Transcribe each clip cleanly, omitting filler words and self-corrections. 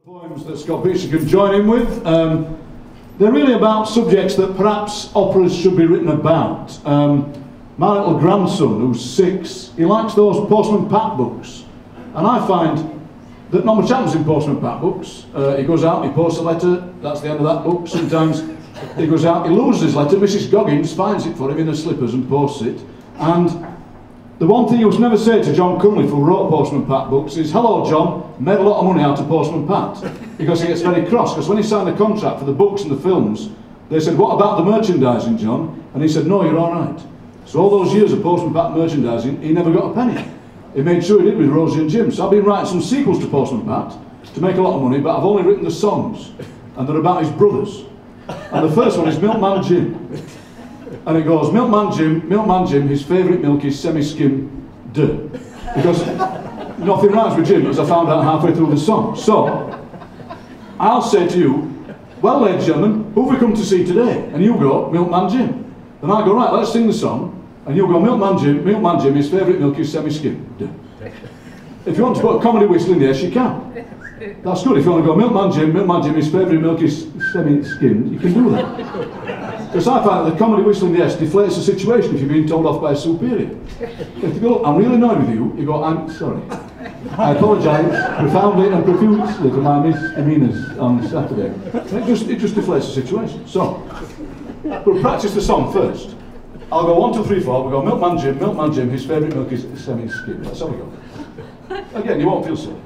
Poems that Scott Beechey can join in with. They're really about subjects that perhaps operas should be written about. My little grandson, who's 6, he likes those Postman Pat books. And I find that not much happens in Postman Pat books. He goes out, he posts a letter, that's the end of that book. Sometimes he goes out, he loses his letter, Mrs. Goggins finds it for him in her slippers and posts it. And the one thing he was never said to John Cunliffe, who wrote Postman Pat books, is, "Hello John, made a lot of money out of Postman Pat." Because he gets very cross, because when he signed the contract for the books and the films, they said, "What about the merchandising, John?" And he said, "No, you're all right." So all those years of Postman Pat merchandising, he never got a penny. He made sure he did with Rosie and Jim. So I've been writing some sequels to Postman Pat to make a lot of money, but I've only written the songs, and they're about his brothers. And the first one is Milkman Jim. And it goes, Milkman Jim, his favourite milk is semi-skim dirt. Because nothing rhymes with Jim, as I found out halfway through the song. So, I'll say to you, "Well, ladies and gentlemen, who have we come to see today?" And you go, "Milkman Jim." Then I go, "Right, let's sing the song." And you go, Milkman Jim, his favourite milk is semi-skim dirt. If you want to put a comedy whistle in the S, you can. That's good. If you want to go, Milkman Jim, his favourite milk is semi-skimmed, you can do that. Because I find that the comedy whistle in the S deflates the situation if you're being told off by a superior. If you go, "Look, I'm really annoyed with you," you go, "I'm sorry. I apologise profoundly and profusely for my misdemeanours on Saturday." It just deflates the situation. So, we'll practice the song first. I'll go 1, 2, 3, 4. We'll go, Milkman Jim, his favourite milk is semi-skimmed. That's how we go. Again, you won't feel silly.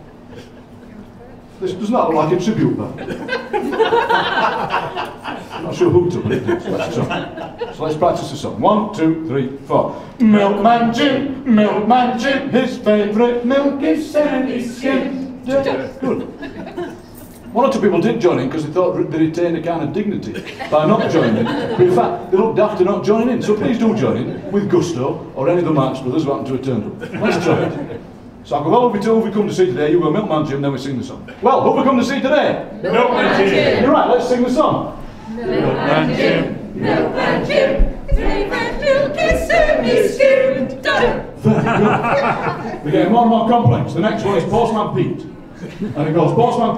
This does not look like a tribute band. I'm not sure who to put it in. So let's practice the song. 1, 2, 3, 4. Milkman Jim, his favourite milk is semi-skimmed. Good. 1 or 2 people did join in because they thought they retained a kind of dignity by not joining in. But in fact, they looked after not joining in. So please do join in with gusto, or any of the Marx brothers who happen to have turned up. Let's try it. So I go, "Well, who have we come to see today?" You go, "Milkman Jim," then we sing the song. "Well, who have we come to see today?" Milkman Jim. You're right, let's sing the song. Milkman Jim. His favourite milk is semi-skimmed dirt. Very good. We're getting more and more complex. The next one is Postman Pete. And it goes, Postman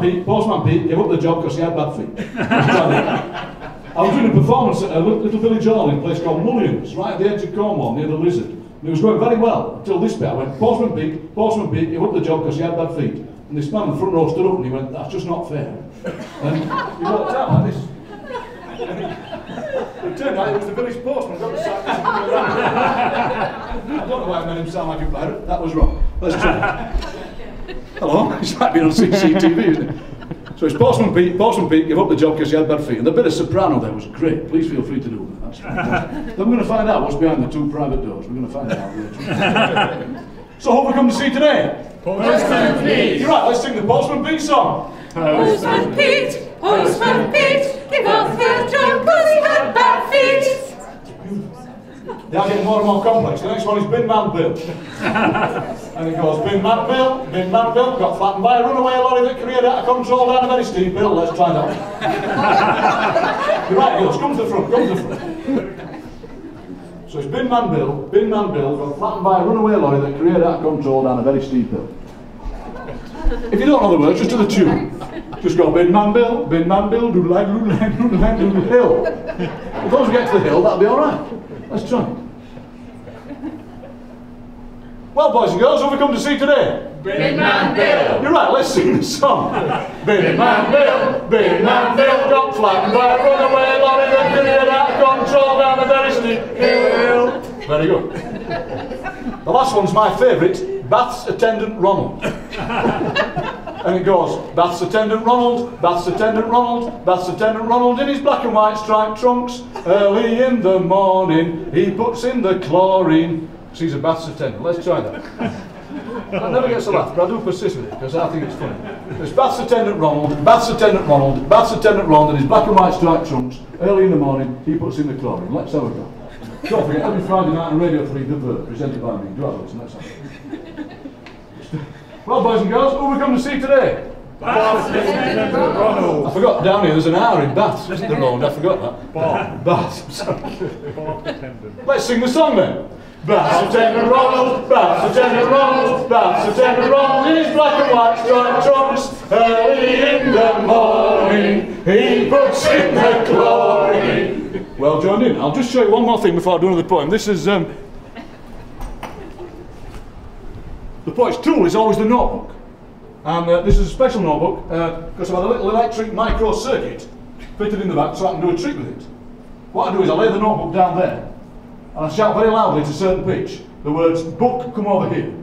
Pete gave up the job because he had bad feet. I was doing a performance at a little village hall in a place called Mullions, right at the edge of Cornwall, near the Lizard. And it was going very well, until this bit. I went, Postman Pete gave up the job because he had bad feet. And this man in the front row stood up and he went, "That's just not fair." And he walked out like this. It turned out it was the village postman got the sack. I don't know why I made him sound like a pirate. That was wrong. Let's try. Hello? This might be on CCTV, isn't it? So it's Postman Pete gave up the job because he had bad feet. And the bit of soprano there was great. Please feel free to do that. Then we're going to find out what's behind the 2 private doors. We're going to find out later. So who have we come to see today? Postman Pete. You're right, let's sing the Postman Pete song. Postman Pete, give up the job because he had bad feet. They are getting more and more complex. The next one is Bin Man Bill. And it goes, Bin Man Bill, got flattened by a runaway lorry that careered out of control down a very steep hill. Let's try that one. You're right, girls, come to the front. So it's Bin Man Bill, got flattened by a runaway lorry that careered out of control down a very steep hill. If you don't know the words, just do the tune. Just go, Bin Man Bill, doodle-lag, doodle hill. As long as we get to the hill, that'll be alright. Let's try it. Well, boys and girls, who have we come to see today? Bin Man Bill. You're right, let's sing the song. Bin Man Bill, got flattened by a runaway lorry that careered out of control down a very steep hill. Very good. The last one's my favourite, Bath's Attendant Ronald. And it goes, Bath's Attendant Ronald, Bath's Attendant Ronald, Bath's Attendant Ronald in his black and white striped trunks. Early in the morning, he puts in the chlorine. So he's a Bath's attendant. Let's try that. That never gets a laugh, but I do persist with it because I think it's funny. It's Bath's Attendant Ronald, Bath's Attendant Ronald, Bath's Attendant Ronald in his black and white striped trunks. Early in the morning, he puts in the chlorine. Let's have a go. Don't forget, every Friday night on Radio 3, The Verb, presented by me. Do have a listen, let's have it. Well, boys and girls, who have we come to see today? Bath's Attendant Ronald. I forgot down here there's an hour in Baths, isn't there, Ronald? I forgot that. Bath. Baths, sorry. Bath Attendant. Let's sing the song then. Bounce Lieutenant Ronald, Bounce Lieutenant Ronald, Bounce Lieutenant Ronald in his black and white striped trunks. Early in the morning, he puts in the glory. Well joined in. I'll just show you one more thing before I do another poem. This is the poet's tool is always the notebook, and this is a special notebook because I've had a little electric micro circuit fitted in the back so I can do a trick with it. What I do is I lay the notebook down there and I shout very loudly at a certain pitch the words "book, come over here,"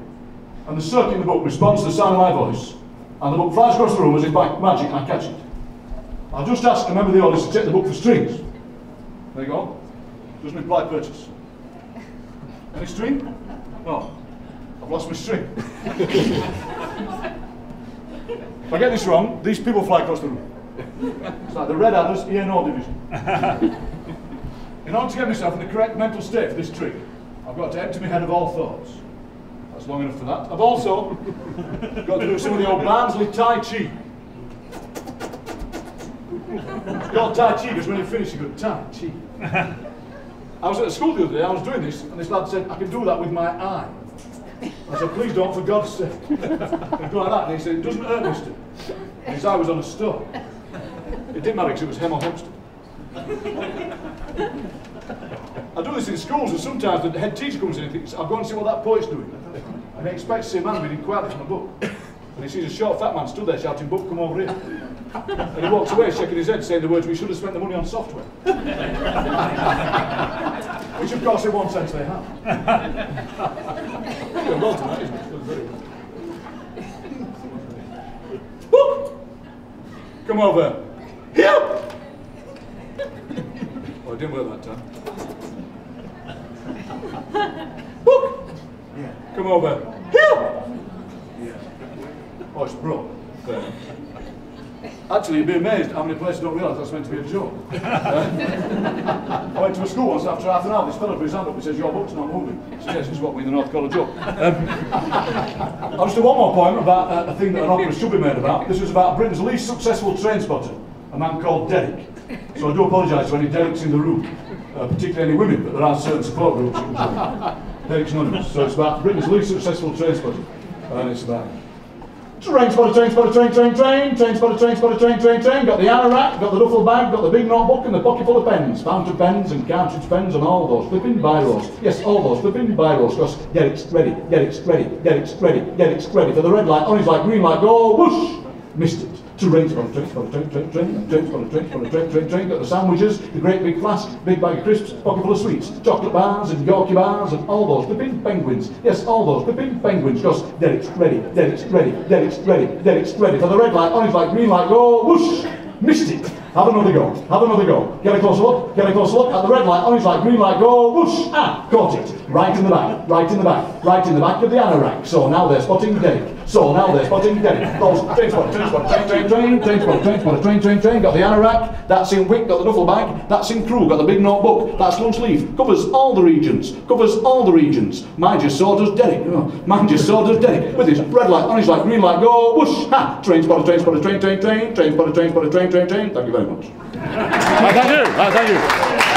and the circuit in the book responds to the sound of my voice, and the book flies across the room as if by magic and I catch it. I'll just ask a member of the audience to check the book for strings. There you go. Doesn't imply purchase. Any string? No. I've lost my string. If I get this wrong, these people fly across the room. It's like the Red Adders, E&O division. In order to get myself in the correct mental state for this trick, I've got to empty my head of all thoughts. That's long enough for that. I've also got to do some of the old Barnsley Tai Chi. It's called Tai Chi because when you finish you go Tai Chi. I was at a school the other day, I was doing this, and this lad said, I can do that with my eye. I said, please don't, for God's sake. And go like that, and he said, it doesn't hurt, mister. And his eye was on a stone. It didn't matter because it was Hem or Hempstead. I do this in schools, and sometimes the head teacher comes in and thinks, I'll go and see what that poet's doing. And he expects to see a man reading quietly from a book. And he sees a short fat man stood there shouting, book, come over here. And he walks away shaking his head saying the words, we should have spent the money on software. Which of course in one sense they have. Well done, that, isn't it? Very well. Book! Come over. Here! Oh, it didn't work that time. Book! Yeah. Come over. Here! Yeah. Oh, it's broke. Actually, you'd be amazed how many places don't realise that's meant to be a joke. I went to a school once after half an hour, this fellow put his hand up and says, your book's not moving. So yes, this is what we in the North call a joke. I'll just do one more poem about a thing that an opera should be made about. This was about Britain's least successful train spotter, a man called Derek. So I do apologise to any Dereks in the room, particularly any women, but there are certain support groups. Derek's anonymous. So it's about Britain's least successful train spotter. And it's about train spotter, train spotter, train, train, train, train spotter, train spotter, train, train, train. Got the anorak, got the duffel bag, got the big notebook and the pocket full of pens. Fountain pens and cartridge pens and all those flipping biros. Yes, all those flipping biros. Because Derek's ready, Derek's ready, Derek's ready, Derek's ready. For the red light, orange light, green light, go whoosh! Missed it. Train spotter, train spotter, train, train, train, train spotter, train spotter, train, train, train. Got the sandwiches, the great big flask, big bag of crisps, pocket full of sweets, chocolate bars and Yorkie bars and all those flipping penguins. Yes, all those flipping penguins. Because Derek's ready, Derek's ready, Derek's ready, Derek's ready. For the red light, orange light, green light, go whoosh! Missed it. Have another go. Have another go. Get a closer look. Get a closer look at the red light, orange light, green light, go whoosh! Ah, caught it. Right in the back. Right in the back. Right in the back of the anorak. So now they're spotting Derek. So now they're spotting Derek. Those train spotter, train spotter, train, train, train, train spotter, train spotter, train, train, train. Got the anorak. That's in wick. Got the duffel bag. That's in crew. Got the big notebook. That's loose leaf. Covers all the regions. Covers all the regions. Mind you, so does Derek. Mind you, so does Derek. With his red light, orange light, green light, go whoosh! Ha! Train spotter, train spotter, train, train, train, train spotter, train spotter, train, train, train. Thank you very much. Thank you. Thank you.